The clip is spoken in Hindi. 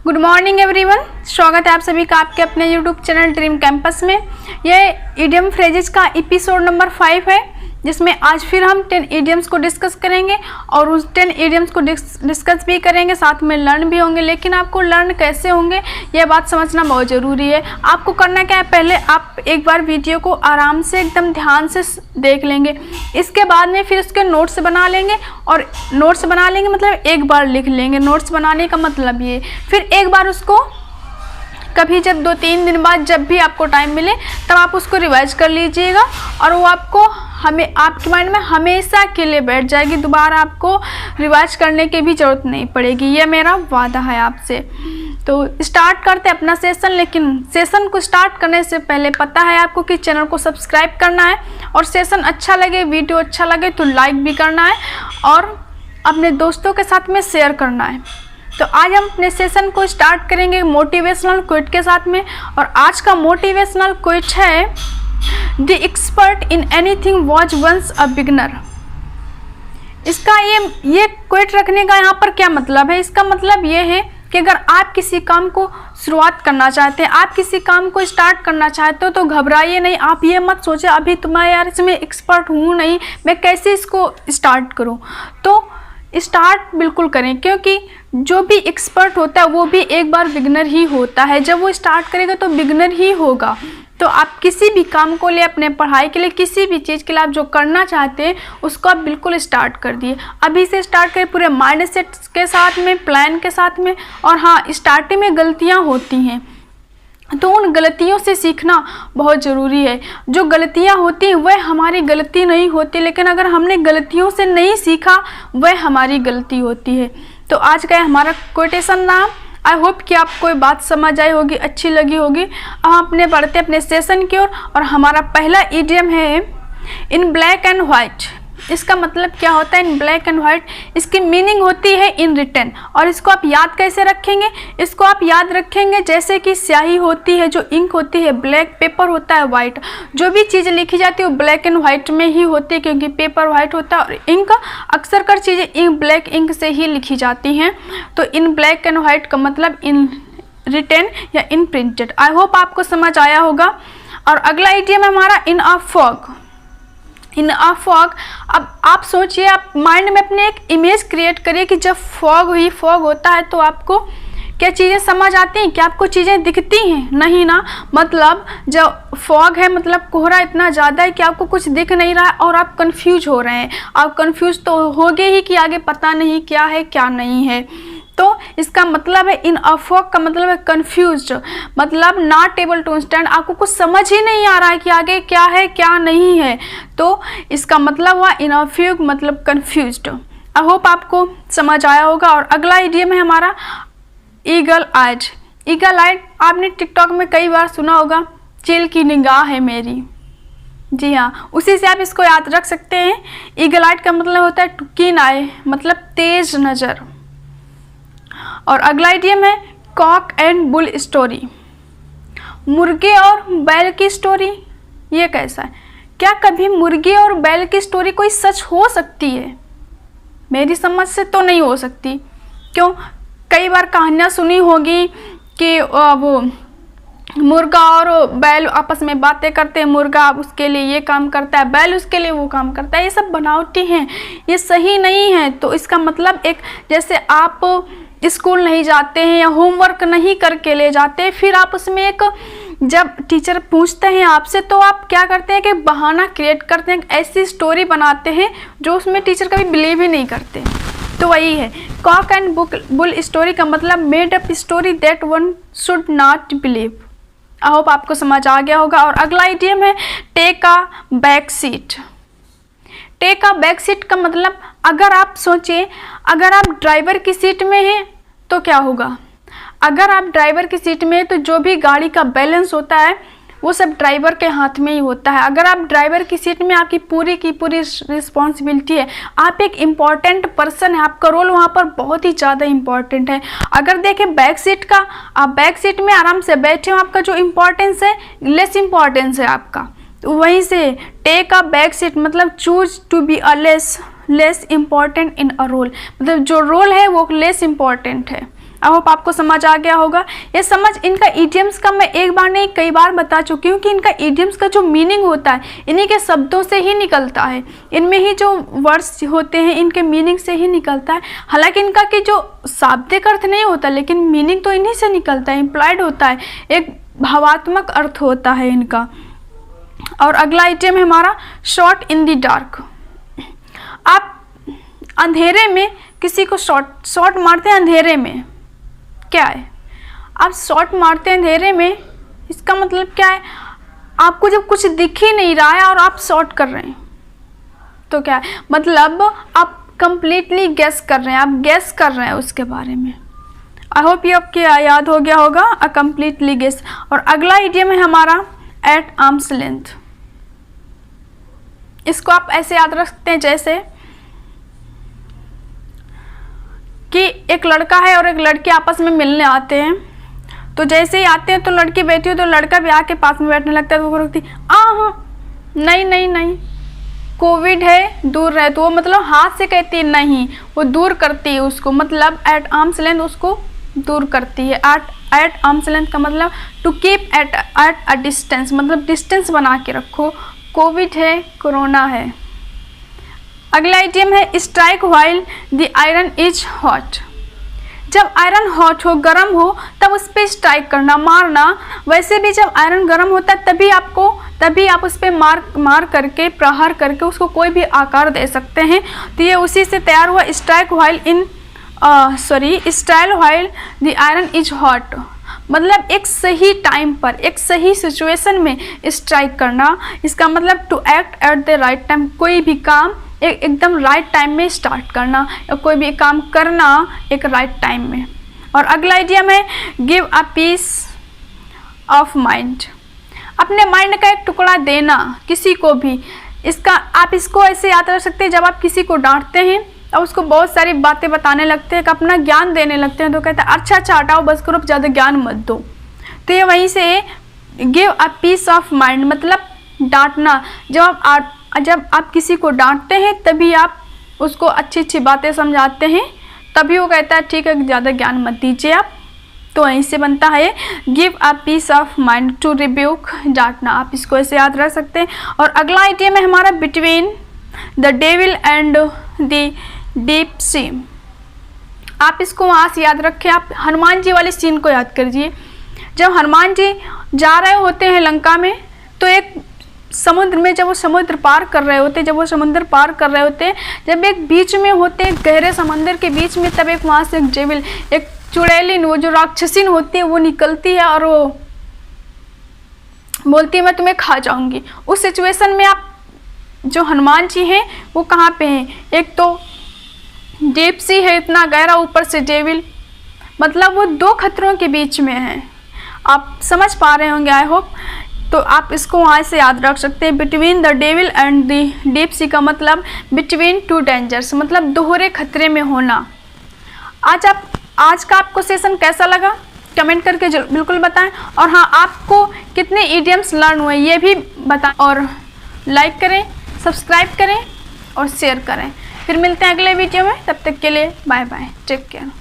गुड मॉर्निंग एवरीवन, स्वागत है आप सभी का आपके अपने यूट्यूब चैनल ड्रीम कैंपस में। यह इडियम फ्रेजेस का एपिसोड नंबर 5 है, जिसमें आज फिर हम 10 इडियम्स को डिस्कस करेंगे और उस 10 इडियम्स को डिस्कस भी करेंगे, साथ में लर्न भी होंगे। लेकिन आपको लर्न कैसे होंगे यह बात समझना बहुत ज़रूरी है। आपको करना क्या है, पहले आप एक बार वीडियो को आराम से एकदम ध्यान से देख लेंगे, इसके बाद में फिर उसके नोट्स बना लेंगे। और नोट्स बना लेंगे मतलब एक बार लिख लेंगे। नोट्स बनाने का मतलब ये, फिर एक बार उसको कभी जब 2-3 दिन बाद जब भी आपको टाइम मिले तब आप उसको रिवाइज कर लीजिएगा, और वो आपको आपके माइंड में हमेशा के लिए बैठ जाएगी। दोबारा आपको रिवाइज करने की भी ज़रूरत नहीं पड़ेगी, ये मेरा वादा है आपसे। तो स्टार्ट करते हैं अपना सेशन। लेकिन सेशन को स्टार्ट करने से पहले पता है आपको कि चैनल को सब्सक्राइब करना है, और सेशन अच्छा लगे, वीडियो अच्छा लगे तो लाइक भी करना है और अपने दोस्तों के साथ में शेयर करना है। तो आज हम अपने सेशन को स्टार्ट करेंगे मोटिवेशनल क्विट के साथ में, और आज का मोटिवेशनल क्विट है the expert in anything was once a beginner. इसका ये क्विट रखने का यहाँ पर क्या मतलब है? इसका मतलब ये है कि अगर आप किसी काम को शुरुआत करना चाहते हैं, आप किसी काम को स्टार्ट करना चाहते हो तो घबराइए नहीं। आप ये मत सोचें अभी तो मैं यार इसमें एक्सपर्ट हूँ नहीं, मैं कैसे इसको स्टार्ट करूँ। तो स्टार्ट बिल्कुल करें, क्योंकि जो भी एक्सपर्ट होता है वो भी एक बार बिगनर ही होता है। जब वो स्टार्ट करेगा तो बिगनर ही होगा। तो आप किसी भी काम को लिए, अपने पढ़ाई के लिए, किसी भी चीज़ के लिए आप जो करना चाहते हैं उसको आप बिल्कुल स्टार्ट कर दिए। अभी से स्टार्ट करें पूरे माइंड सेट के साथ में, प्लान के साथ में। और हाँ, स्टार्टिंग में गलतियाँ होती हैं तो उन गलतियों से सीखना बहुत ज़रूरी है। जो गलतियां होती हैं वह हमारी गलती नहीं होती, लेकिन अगर हमने गलतियों से नहीं सीखा वह हमारी गलती होती है। तो आज का हमारा कोटेशन नाम, आई होप कि आपको ये बात समझ आई होगी, अच्छी लगी होगी। अब हम अपने बढ़ते अपने सेशन की ओर, और हमारा पहला इडियम है इन ब्लैक एंड वाइट। इसका मतलब क्या होता है इन ब्लैक एंड वाइट? इसकी मीनिंग होती है इन रिटन। और इसको आप याद कैसे रखेंगे? इसको आप याद रखेंगे जैसे कि स्याही होती है, जो इंक होती है ब्लैक, पेपर होता है वाइट। जो भी चीज़ लिखी जाती है वो ब्लैक एंड वाइट में ही होती है, क्योंकि पेपर वाइट होता है और इंक अक्सर कर चीज़ें इंक ब्लैक इंक से ही लिखी जाती हैं। तो इन ब्लैक एंड वाइट का मतलब इन रिटन या इन प्रिंटेड। आई होप आपको समझ आया होगा। और अगला इडियम है हमारा इन अ फॉग। इन अ फॉग, अब आप सोचिए, आप माइंड में अपने एक इमेज क्रिएट करिए कि जब फॉग होता है तो आपको क्या चीज़ें समझ आती हैं? क्या आपको चीज़ें दिखती हैं? नहीं ना। मतलब जब फॉग है मतलब कोहरा इतना ज़्यादा है कि आपको कुछ दिख नहीं रहा है और आप कंफ्यूज हो रहे हैं। आप कंफ्यूज तो होगे ही कि आगे पता नहीं क्या है क्या नहीं है। तो इसका मतलब है इन अ फॉग का मतलब है कंफ्यूज्ड, मतलब नॉट एबल टू अंडरस्टैंड। आपको कुछ समझ ही नहीं आ रहा है कि आगे क्या है क्या नहीं है। तो इसका मतलब हुआ इन अ फॉग मतलब कंफ्यूज्ड। आई होप आपको समझ आया होगा। और अगला इडियम है हमारा ईगल आइड। ईगल आइड आपने टिकटॉक में कई बार सुना होगा, चिल की निगाह है मेरी। जी हाँ, उसी से आप इसको याद रख सकते हैं। ईगल आइड का मतलब होता है टू कीन आई, मतलब तेज नज़र। और अगला इडियम है कॉक एंड बुल स्टोरी। मुर्गे और बैल की स्टोरी, ये कैसा है? क्या कभी मुर्गे और बैल की स्टोरी कोई सच हो सकती है? मेरी समझ से तो नहीं हो सकती। क्यों? कई बार कहानियाँ सुनी होगी कि वो मुर्गा और बैल आपस में बातें करते हैं, मुर्गा उसके लिए ये काम करता है, बैल उसके लिए वो काम करता है। ये सब बनावटी हैं, ये सही नहीं है। तो इसका मतलब एक, जैसे आप स्कूल नहीं जाते हैं या होमवर्क नहीं करके ले जाते, फिर आप उसमें एक, जब टीचर पूछते हैं आपसे तो आप क्या करते हैं कि बहाना क्रिएट करते हैं, ऐसी स्टोरी बनाते हैं जो उसमें टीचर कभी बिलीव ही नहीं करते। तो वही है कॉक एंड बुल स्टोरी का मतलब made up story that one should not believe. I hope आपको समझ आ गया होगा। और अगला इडियम है take a back seat. Take a back seat का मतलब, अगर आप सोचें, अगर आप ड्राइवर की सीट में हैं तो क्या होगा? अगर आप ड्राइवर की सीट में हैं तो जो भी गाड़ी का बैलेंस होता है वो सब ड्राइवर के हाथ में ही होता है। अगर आप ड्राइवर की सीट में, आपकी पूरी की पूरी रिस्पॉन्सिबिलिटी है। आप एक इम्पॉर्टेंट पर्सन है, आपका रोल वहाँ पर बहुत ही ज़्यादा इम्पॉर्टेंट है। अगर देखें बैक सीट का, आप बैक सीट में आराम से बैठे हो, आपका जो इम्पोर्टेंस है लेस इम्पॉर्टेंस है आपका। तो वहीं से टेक अ बैक सीट मतलब choose to be a less important in a role, मतलब जो रोल है वो लेस इम्पॉर्टेंट है। आई होप आपको समझ आ गया होगा। ये समझ इनका ईडियम्स का मैं एक बार नहीं कई बार बता चुकी हूँ कि इनका ईडियम्स का जो मीनिंग होता है इन्हीं के शब्दों से ही निकलता है, इनमें ही जो वर्ड्स होते हैं इनके मीनिंग से ही निकलता है। हालांकि इनका कि जो शाब्दिक अर्थ नहीं होता लेकिन मीनिंग तो इन्हीं से निकलता है, इम्प्लाइड होता है, एक भावात्मक अर्थ होता है इनका। और अगला ईडियम है हमारा शॉट इन द डार्क। आप अंधेरे में किसी को शॉट मारते हैं अंधेरे में, क्या है? आप शॉट मारते हैं अंधेरे में, इसका मतलब क्या है? आपको जब कुछ दिख ही नहीं रहा है और आप शॉट कर रहे हैं तो क्या है? मतलब आप कंप्लीटली गेस कर रहे हैं, आप गेस कर रहे हैं उसके बारे में। आई होप ये आपके याद हो गया होगा, अ कंप्लीटली गेस। और अगला इडियम है हमारा एट आर्म्स लेंथ। इसको आप ऐसे याद रख सकते हैं जैसे कि एक लड़का है और एक लड़की आपस में मिलने आते हैं, तो जैसे ही आते हैं तो लड़की बैठी हो तो लड़का भी आके पास में बैठने लगता है, तो वो रोकती नहीं नहीं नहीं कोविड है दूर रहे, तो वो मतलब हाथ से कहती है नहीं, वो दूर करती है उसको, मतलब एट आर्म्स लेंथ उसको दूर करती है। एट आर्म्स लेंथ का मतलब to keep at a distance, मतलब डिस्टेंस बना के रखो, कोविड है कोरोना है। अगला आइटम है strike while the iron is hot. जब आयरन हॉट हो, गर्म हो, तब उस पर स्ट्राइक करना, मारना। वैसे भी जब आयरन गर्म होता है तभी आप उस पर मार करके, प्रहार करके उसको कोई भी आकार दे सकते हैं। तो ये उसी से तैयार हुआ strike while the iron is hot, मतलब एक सही टाइम पर, एक सही सिचुएशन में स्ट्राइक करना। इसका मतलब to act at the right time, कोई भी काम एकदम राइट टाइम में स्टार्ट करना, या कोई भी काम करना एक राइट टाइम में। और अगला आइडियम है give a piece of mind, अपने माइंड का एक टुकड़ा देना किसी को भी। आप इसको ऐसे याद रख सकते हैं, जब आप किसी को डांटते हैं और उसको बहुत सारी बातें बताने लगते हैं, अपना ज्ञान देने लगते हैं, तो कहते हैं अच्छा हटाओ बस करो, ज़्यादा ज्ञान मत दो। तो ये वहीं से give a piece of mind, मतलब डांटना। जब आप किसी को डांटते हैं तभी आप उसको अच्छी अच्छी बातें समझाते हैं, तभी वो कहता है ठीक है ज़्यादा ज्ञान मत दीजिए आप। तो वहीं से बनता है give a piece of mind, to rebuke, डांटना। आप इसको ऐसे याद रख सकते हैं। और अगला आइडियम है हमारा between the devil and the deep sea. आप इसको वहाँ से याद रखें, आप हनुमान जी वाले सीन को याद करिए। जब हनुमान जी जा रहे होते हैं लंका में, तो एक समुद्र में जब वो समुद्र पार कर रहे होते हैं, जब एक बीच में होते हैं गहरे समंदर के बीच में, तब एक वहाँ से एक डेविल, एक चुड़ैलिन, वो जो राक्षसीन होती है वो निकलती है और वो बोलती है मैं तुम्हें खा जाऊंगी। उस सिचुएशन में आप जो हनुमान जी हैं वो कहाँ पे हैं? एक तो डीप सी है इतना गहरा, ऊपर से डेविल, मतलब वो दो खतरों के बीच में है। आप समझ पा रहे होंगे आई होप। तो आप इसको वहाँ से याद रख सकते हैं। Between the devil and the deep sea का मतलब बिटवीन टू डेंजर्स, मतलब दोहरे खतरे में होना। आज का आपको सेशन कैसा लगा कमेंट करके बिल्कुल बताएं। और हाँ, आपको कितने इडियम्स लर्न हुए ये भी बताएं, और लाइक करें, सब्सक्राइब करें और शेयर करें। फिर मिलते हैं अगले वीडियो में, तब तक के लिए बाय बाय, टेक केयर।